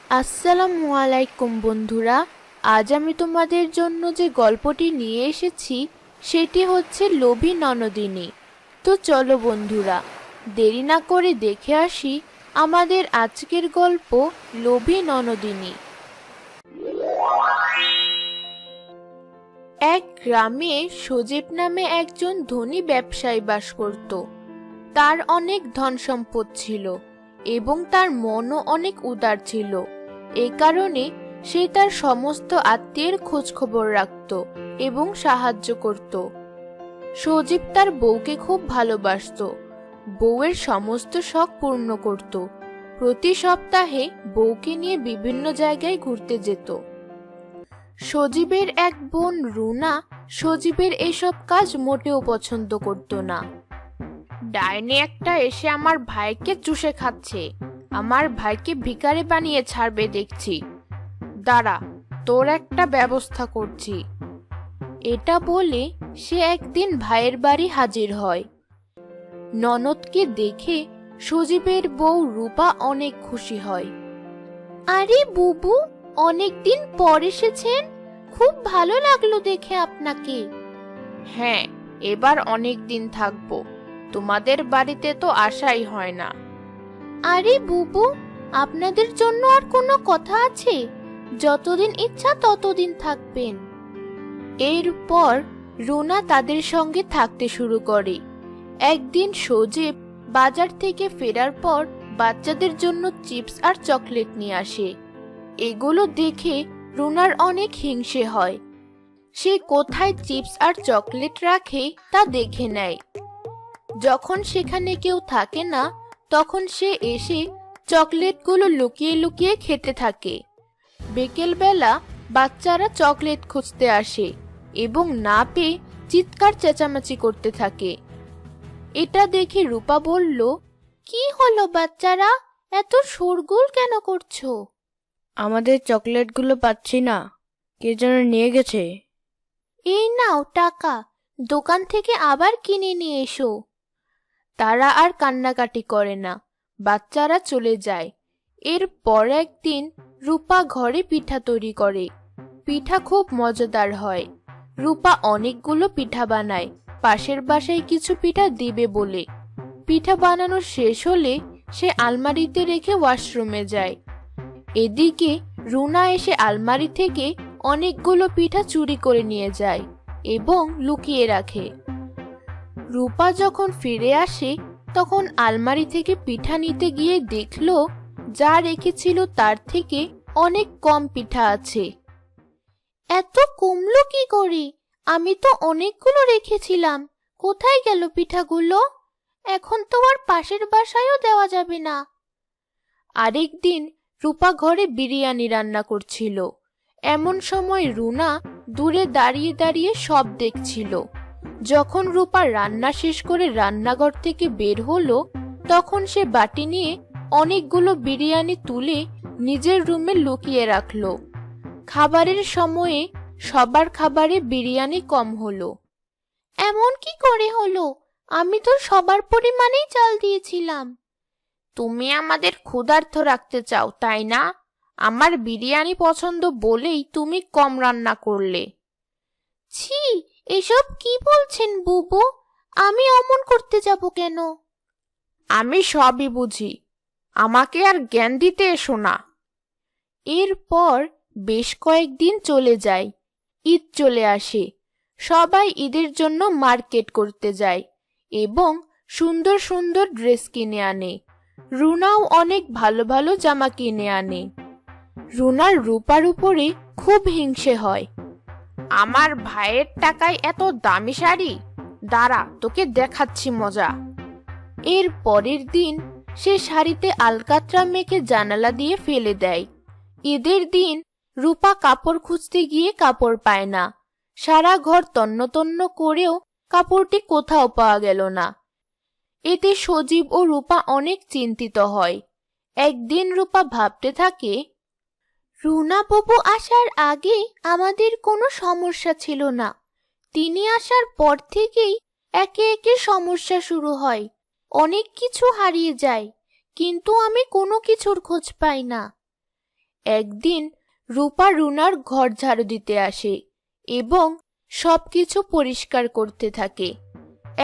আসসালামু আলাইকুম বন্ধুরা। আজ আমি তোমাদের জন্য যে গল্পটি নিয়ে এসেছি সেটি হচ্ছে লোভী ননদিনী। তো চলো বন্ধুরা, দেরি না করে দেখে আসি আমাদের আজকের গল্প লোভী ননদিনী। এক গ্রামে সজীব নামে একজন ধনী ব্যবসায়ী বাস করত। তার অনেক ধন সম্পদ ছিল এবং তার মনও অনেক উদার ছিল। এ কারণে সে তার সমস্ত আত্মীয়ের খোঁজ খবর রাখত এবং সাহায্য করত। সজীব তার বউকে খুব ভালোবাসত। বউয়ের সমস্ত শখ পূর্ণ করত। প্রতি সপ্তাহে বউকে নিয়ে বিভিন্ন জায়গায় ঘুরতে যেত। সজীবের এক বোন রুনা সজীবের এসব কাজ মোটেও পছন্দ করত না। ডাইনি একটা এসে আমার ভাইকে চুষে খাচ্ছে, আমার ভাইকে ভিখারি বানিয়ে ছাড়বে দেখছি, দাঁড়া তোর একটা ব্যবস্থা করছি। এটা বলে সে একদিন ভাইয়ের বাড়ি হাজির হয়। ননদকে দেখে সজীবের বউ রূপা অনেক খুশি হয়। আরে বুবু, অনেকদিন পর এসেছেন, খুব ভালো লাগলো দেখে আপনাকে। হ্যাঁ, এবার অনেক দিন থাকবো, তোমাদের বাড়িতে তো আসাই হয় না। আরে বুবু, আপনাদের জন্য আর কোনো কথা আছে? যতদিন ইচ্ছা ততদিন থাকবেন। এরপর রুনা তাদের সঙ্গে থাকতে শুরু করে। একদিন সজীব বাজার থেকে ফেরার পর বাচ্চাদের জন্য চিপস আর চকলেট নিয়ে আসে। এগুলো দেখে রুনার অনেক হিংসে হয়। সে কোথায় চিপস আর চকলেট রাখে তা দেখে নেয়। যখন সেখানে কেউ থাকে না তখন সে এসে চকলেটগুলো লুকিয়ে লুকিয়ে খেতে থাকে। বিকেলবেলা বাচ্চারা চকলেট খুঁজতে আসে এবং না পেয়ে চিৎকার চেঁচামেচি করতে থাকে। এটা দেখে রূপা বলল, কি হলো বাচ্চারা, এত শোরগোল কেন করছো? আমাদের চকলেটগুলো পাচ্ছি না, কে যেন নিয়ে গেছে। এই নাও টাকা, দোকান থেকে আবার কিনে নিয়ে এসো। তারা আর কান্নাকাটি করে না, বাচ্চারা চলে যায়। এরপর একদিন রূপা ঘরে পিঠা তৈরি করে। পিঠা খুব মজাদার হয়। রূপা অনেকগুলো পিঠা বানায় পাশের বাসায় কিছু পিঠা দিবে বলে। পিঠা বানানো শেষ হলে সে আলমারিতে রেখে ওয়াশরুমে যায়। এদিকে রুনা এসে আলমারি থেকে অনেকগুলো পিঠা চুরি করে নিয়ে যায় এবং লুকিয়ে রাখে। রূপা যখন ফিরে আসে তখন আলমারি থেকে পিঠা নিতে গিয়ে দেখলো যা রেখেছিল তার থেকে অনেক কম পিঠা আছে। এত কমলো কি করে? আমি তো অনেকগুলো রেখেছিলাম, কোথায় গেল পিঠাগুলো? এখন তো আর পাশের বাসায়ও দেওয়া যাবে না। আরেকদিন রূপা ঘরে বিরিয়ানি রান্না করছিল। এমন সময় রুনা দূরে দাঁড়িয়ে দাঁড়িয়ে সব দেখছিল। যখন রূপা রান্না শেষ করে রান্নাঘর থেকে বের হলো তখন সে বাটি নিয়ে অনেকগুলো বিরিয়ানি তুলে নিজের রুমে লুকিয়ে রাখলো। খাবারের সময়ে সবার খাবারে বিরিয়ানি কম হলো। এমন কি করে হলো? আমি তো সবার পরিমাণেই চাল দিয়েছিলাম। তুমি আমাদের ক্ষুধার্ত রাখতে চাও তাই না? আমার বিরিয়ানি পছন্দ বলেই তুমি কম রান্না করলে। ছি, এসব কি বলছেন বুবু? আমি অমন করতে যাব কেন? আমি সবই বুঝি, আমাকে আর জ্ঞান দিতে এসো না। এরপর বেশ কয়েকদিন চলে যায়। ঈদ চলে আসে। সবাই ঈদের জন্য মার্কেট করতে যায় এবং সুন্দর সুন্দর ড্রেস কিনে আনে। রুনাও অনেক ভালো ভালো জামা কিনে আনে। রুনার রূপার উপরে খুব হিংসে হয়। আমার ভাইয়ের টাকায় এত দামি শাড়ি, দাঁড়া তোকে দেখাচ্ছি মজা। এর পরের দিন সে শাড়িতে আলকাতরা মেখে জানালা দিয়ে ফেলে দেয়। ঈদের দিন রূপা কাপড় খুঁজতে গিয়ে কাপড় পায় না। সারা ঘর তন্ন তন্ন করেও কাপড়টি কোথাও পাওয়া গেল না। এতে সজীব ও রূপা অনেক চিন্তিত হয়। একদিন রূপা ভাবতে থাকে, রুনা বাবু আসার আগে আমাদের কোনো সমস্যা ছিল না, তিনি আসার পর থেকেই একে একে সমস্যা শুরু হয়। অনেক কিছু হারিয়ে যায়, কিন্তু আমি কোনো কিছুর খোঁজ পাই না। একদিন রূপা রুনার ঘর ঝাড়ু দিতে আসে এবং সবকিছু পরিষ্কার করতে থাকে।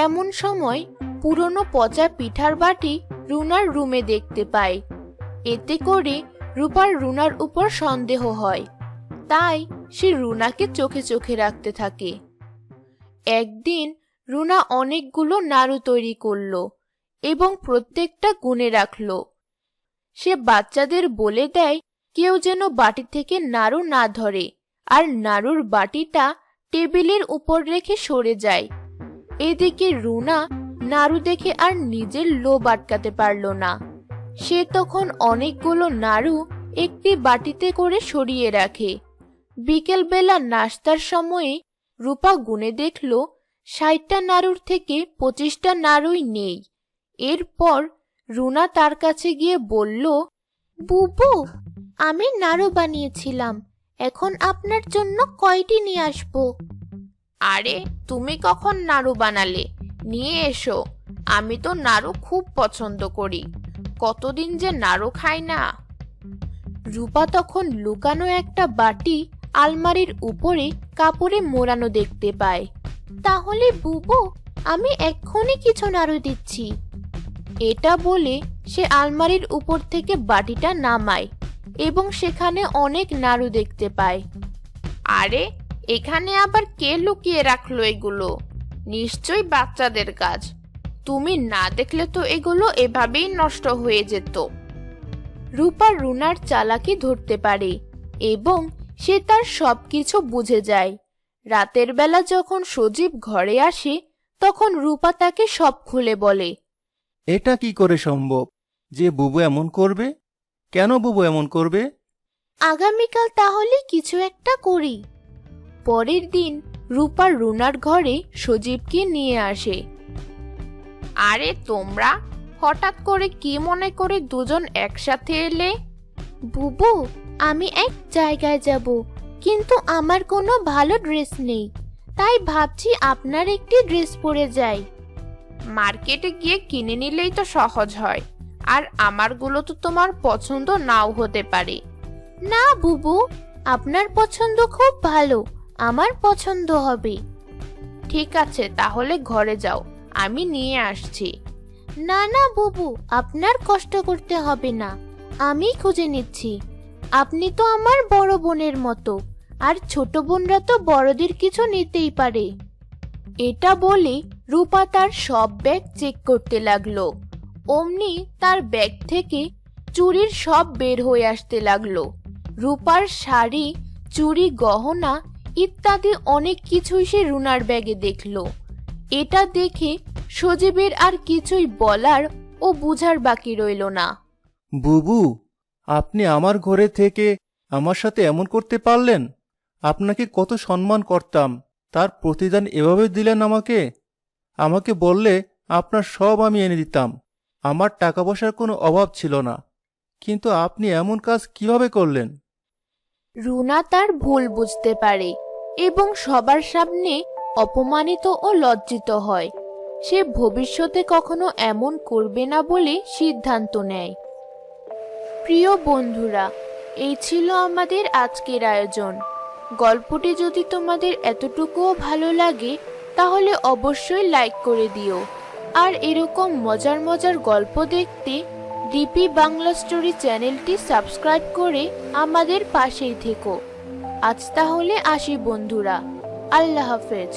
এমন সময় পুরনো পচা পিঠার বাটি রুনার রুমে দেখতে পায়। এতে করে রূপার রুনার উপর সন্দেহ হয়, তাই সে রুনাকে চোখে চোখে রাখতে থাকে। একদিন রুনা অনেকগুলো নাড়ু তৈরি করলো এবং প্রত্যেকটা গুনে রাখলো। সে বাচ্চাদের বলে দেয় কেউ যেন বাটি থেকে নাড়ু না ধরে আর নাড়ুর বাটিটা টেবিলের উপর রেখে সরে যায়। এদিকে রুনা নাড়ু দেখে আর নিজের লোভ আটকাতে পারল না। সে তখন অনেকগুলো নাড়ু একটি বাটিতে করে সরিয়ে রাখে। বিকেলবেলা নাস্তার সময়ে রূপা গুনে দেখল ৬০টা নাড়ুর থেকে ২৫টা নাড়ুই নেই। এরপর রুনা তার কাছে গিয়ে বলল, বুবু, আমি নাড়ু বানিয়েছিলাম, এখন আপনার জন্য কয়টি নিয়ে আসবো? আরে, তুমি কখন নাড়ু বানালে? নিয়ে এসো, আমি তো নাড়ু খুব পছন্দ করি, কতদিন যে নাড়ু খাই না। রূপা তখন লুকানো একটা বাটি আলমারির উপরে কাপড়ে মোড়ানো দেখতে পায়। তাহলে বুবু, আমি এক্ষুনি কিছু নাড়ু দিচ্ছি। এটা বলে সে আলমারির উপর থেকে বাটিটা নামায় এবং সেখানে অনেক নাড়ু দেখতে পায়। আরে, এখানে আবার কে লুকিয়ে রাখলো এগুলো? নিশ্চয়ই বাচ্চাদের কাজ। তুমি না দেখলে তো এগুলো এভাবেই নষ্ট হয়ে যেত। রূপা রুনার চালাকি ধরতে পারে এবং সে তার সবকিছু বুঝে যায়। রাতের বেলা যখন সজীব ঘরে আসে তখন রূপা তাকে সব খুলে বলে। এটা কি করে সম্ভব যে বুবু এমন করবে? কেন বুবু এমন করবে? আগামীকাল তাহলে কিছু একটা করি। পরের দিন রূপা রুনার ঘরে সজীবকে নিয়ে আসে। আরে তোমরা হঠাৎ করে কি মনে করে দুজন একসাথে এলে? বুবু, আমি এক জায়গায় যাব, কিন্তু আমার কোনো ভালো ড্রেস নেই, তাই ভাবছি আপনার একটি ড্রেস পরে যাই। মার্কেটে গিয়ে কিনে নিলেই তো সহজ হয়, আর আমারগুলো তো তোমার পছন্দ নাও হতে পারে। না বুবু, আপনার পছন্দ খুব ভালো, আমার পছন্দ হবে। ঠিক আছে, তাহলে ঘরে যাও, আমি নিয়ে আসছি। না না বুবু, আপনার কষ্ট করতে হবে না, আমি খুঁজে নিচ্ছি। আপনি তো আমার বড় বোনের মতো, আর ছোট বোনরা তো বড়দের কিছু নিতেই পারে। এটা বলে রূপা তার সব ব্যাগ চেক করতে লাগলো। অমনি তার ব্যাগ থেকে চুড়ির সব বের হয়ে আসতে লাগলো। রূপার শাড়ি, চুড়ি, গহনা ইত্যাদি অনেক কিছুই সে রুনার ব্যাগে দেখলো। এটা দেখে সজীবের আর কিছুই বলার ও বুঝার বাকি রইল না। বুবু, আপনি আমার ঘরে থেকে আমার সাথে এমন করতে পারলেন? আপনাকে কত সম্মান করতাম, তার প্রতিদান এভাবে দিলেন আমাকে? আমাকে বললে আপনার সব আমি এনে দিতাম, আমার টাকা পয়সার কোনো অভাব ছিল না, কিন্তু আপনি এমন কাজ কিভাবে করলেন? রুনা তার ভুল বুঝতে পারে এবং সবার সামনে অপমানিত ও লজ্জিত হয়। সে ভবিষ্যতে কখনো এমন করবে না বলে সিদ্ধান্ত নেয়। প্রিয় বন্ধুরা, এই ছিল আমাদের আজকের আয়োজন। গল্পটি যদি তোমাদের এতটুকুও ভালো লাগে তাহলে অবশ্যই লাইক করে দিও, আর এরকম মজার মজার গল্প দেখতে ডিপি বাংলা স্টোরি চ্যানেলটি সাবস্ক্রাইব করে আমাদের পাশেই থেকো। আজ তাহলে আসি বন্ধুরা, আল্লাহ হাফেজ।